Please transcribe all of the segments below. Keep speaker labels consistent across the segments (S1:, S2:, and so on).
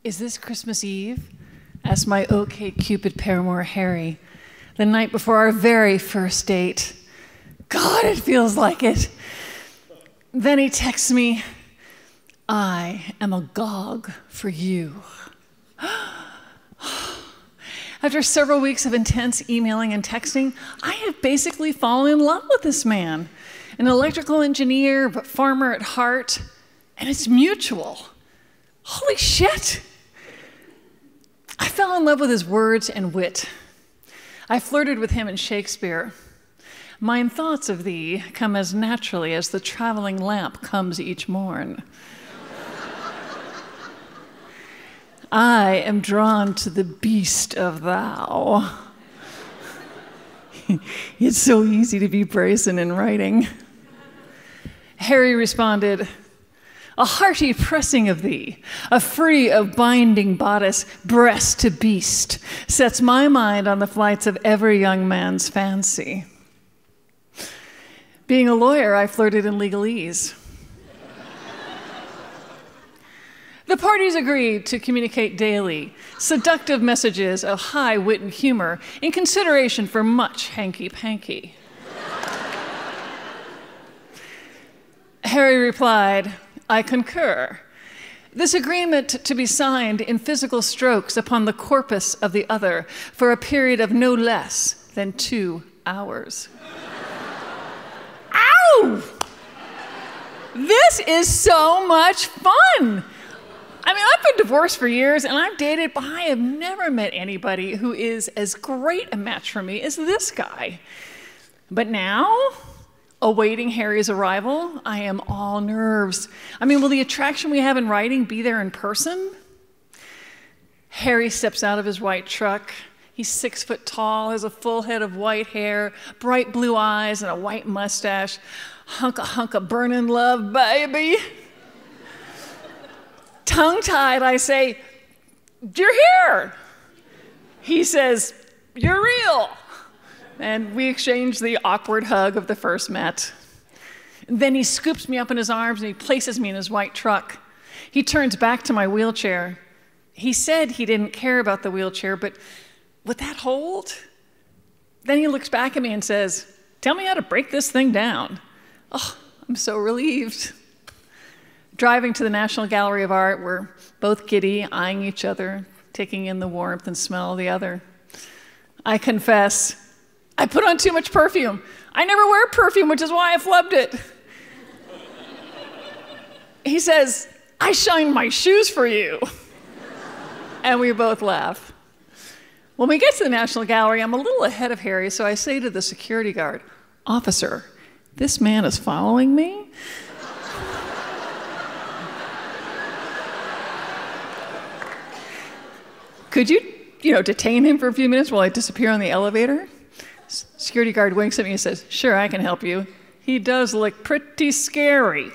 S1: Is this Christmas Eve? Asked my OkCupid paramour, Harry, the night before our very first date. God, it feels like it. Then he texts me, I am agog for you. After several weeks of intense emailing and texting, I have basically fallen in love with this man. An electrical engineer, but farmer at heart, and it's mutual. Holy shit! I fell in love with his words and wit. I flirted with him in Shakespeare. Mine thoughts of thee come as naturally as the traveling lamp comes each morn. I am drawn to the beast of thou. It's so easy to be brazen in writing. Harry responded, a hearty pressing of thee, a free of binding bodice, breast to beast, sets my mind on the flights of every young man's fancy. Being a lawyer, I flirted in legalese. The parties agreed to communicate daily, seductive messages of high wit and humor in consideration for much hanky-panky. Harry replied, I concur. This agreement to be signed in physical strokes upon the corpus of the other for a period of no less than 2 hours. Ow! This is so much fun. I mean, I've been divorced for years and I've dated, but I have never met anybody who is as great a match for me as this guy. But now, awaiting Harry's arrival, I am all nerves. I mean, will the attraction we have in writing be there in person? Harry steps out of his white truck. He's 6 foot tall, has a full head of white hair, bright blue eyes, and a white mustache. Hunka burning love, baby. Tongue-tied, I say, you're here. He says, you're real. And we exchange the awkward hug of the first met. And then he scoops me up in his arms and he places me in his white truck. He turns back to my wheelchair. He said he didn't care about the wheelchair, but would that hold? Then he looks back at me and says, tell me how to break this thing down. Oh, I'm so relieved. Driving to the National Gallery of Art, we're both giddy, eyeing each other, taking in the warmth and smell of the other. I confess, I put on too much perfume. I never wear perfume, which is why I flubbed it. He says, I shined my shoes for you. And we both laugh. When we get to the National Gallery, I'm a little ahead of Harry, so I say to the security guard, officer, this man is following me? Could you detain him for a few minutes while I disappear on the elevator? Security guard winks at me and says, sure, I can help you. He does look pretty scary.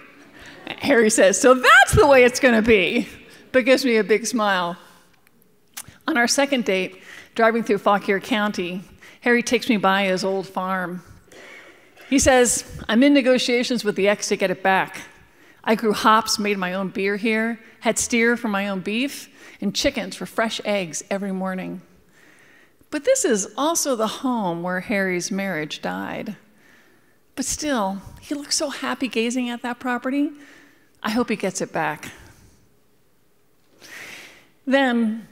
S1: Harry says, so that's the way it's gonna be, but gives me a big smile. On our second date, driving through Fauquier County, Harry takes me by his old farm. He says, I'm in negotiations with the ex to get it back. I grew hops, made my own beer here, had steer for my own beef, and chickens for fresh eggs every morning. But this is also the home where Harry's marriage died. But still, he looks so happy gazing at that property. I hope he gets it back. Then,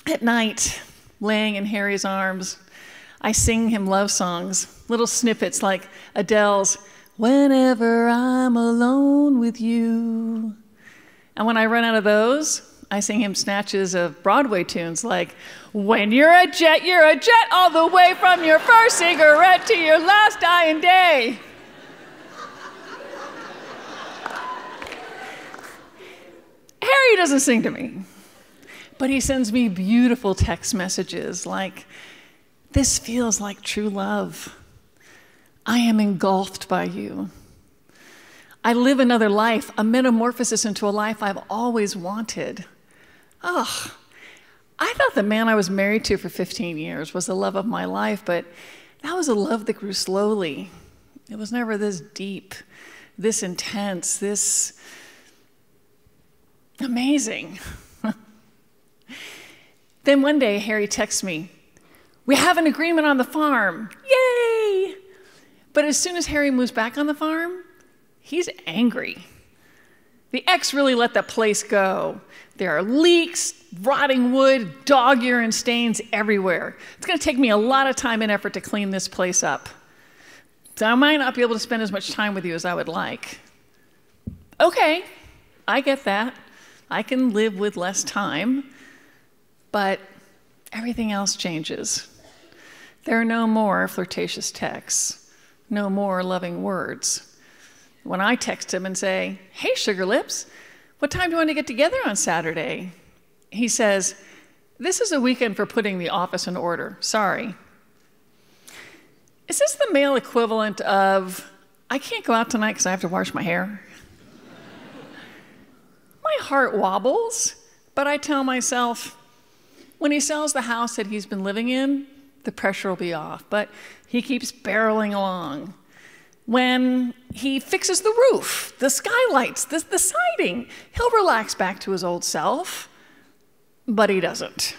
S1: at night, laying in Harry's arms, I sing him love songs, little snippets like Adele's, Whenever I'm Alone with You. And when I run out of those, I sing him snatches of Broadway tunes like, when you're a jet all the way from your first cigarette to your last dying day. Harry doesn't sing to me, but he sends me beautiful text messages like, this feels like true love. I am engulfed by you. I live another life, a metamorphosis into a life I've always wanted. Oh, I thought the man I was married to for 15 years was the love of my life, but that was a love that grew slowly. It was never this deep, this intense, this amazing. Then one day, Harry texts me, "We have an agreement on the farm. Yay!" But as soon as Harry moves back on the farm, he's angry. The ex really let that place go. There are leaks, rotting wood, dog urine stains everywhere. It's going to take me a lot of time and effort to clean this place up. So I might not be able to spend as much time with you as I would like. Okay, I get that. I can live with less time, but everything else changes. There are no more flirtatious texts, no more loving words. When I text him and say, "Hey, Sugar Lips, what time do you want to get together on Saturday?" He says, "This is a weekend for putting the office in order. Sorry." Is this the male equivalent of, "I can't go out tonight because I have to wash my hair"? My heart wobbles, but I tell myself, when he sells the house that he's been living in, the pressure will be off, but he keeps barreling along. When he fixes the roof, the skylights, the siding, he'll relax back to his old self, but he doesn't.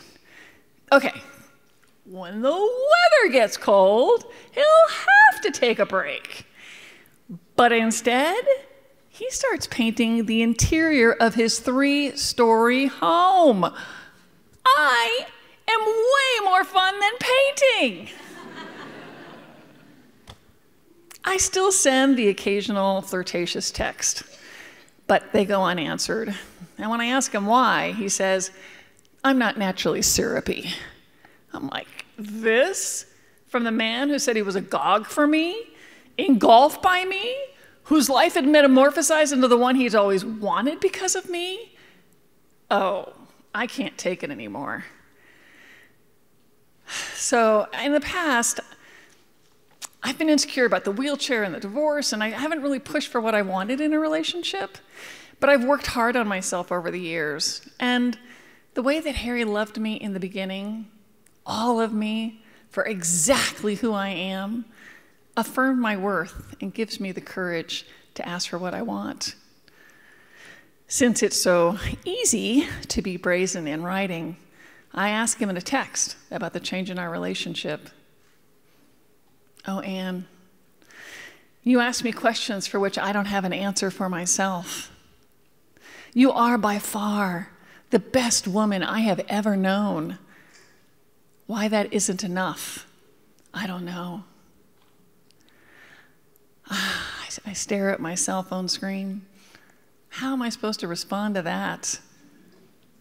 S1: Okay, when the weather gets cold, he'll have to take a break. But instead, he starts painting the interior of his 3-story home. I am way more fun than painting. I still send the occasional flirtatious text, but they go unanswered. And when I ask him why, he says, "I'm not naturally syrupy." I'm like, this? From the man who said he was agog for me, engulfed by me, whose life had metamorphosized into the one he's always wanted because of me? Oh, I can't take it anymore. So in the past, I've been insecure about the wheelchair and the divorce, and I haven't really pushed for what I wanted in a relationship, but I've worked hard on myself over the years. And the way that Harry loved me in the beginning, all of me, for exactly who I am, affirmed my worth and gives me the courage to ask for what I want. Since it's so easy to be brazen in writing, I ask him in a text about the change in our relationship. "Oh, Anne, you ask me questions for which I don't have an answer for myself. You are by far the best woman I have ever known. Why that isn't enough, I don't know." I stare at my cell phone screen. How am I supposed to respond to that?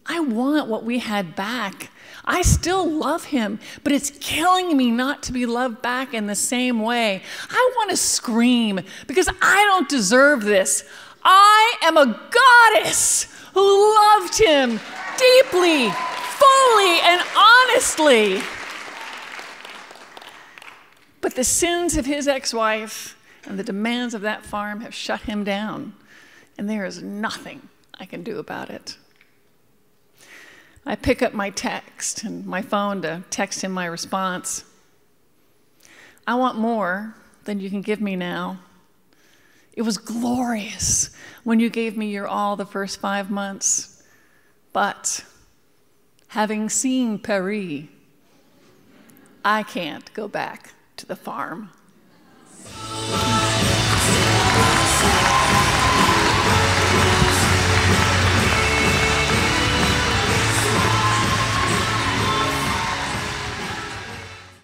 S1: I want what we had back. I still love him, but it's killing me not to be loved back in the same way. I want to scream because I don't deserve this. I am a goddess who loved him deeply, fully, and honestly. But the sins of his ex-wife and the demands of that farm have shut him down, and there is nothing I can do about it. I pick up my text and my phone to text him my response. "I want more than you can give me now. It was glorious when you gave me your all the first 5 months. But having seen Paris, I can't go back to the farm."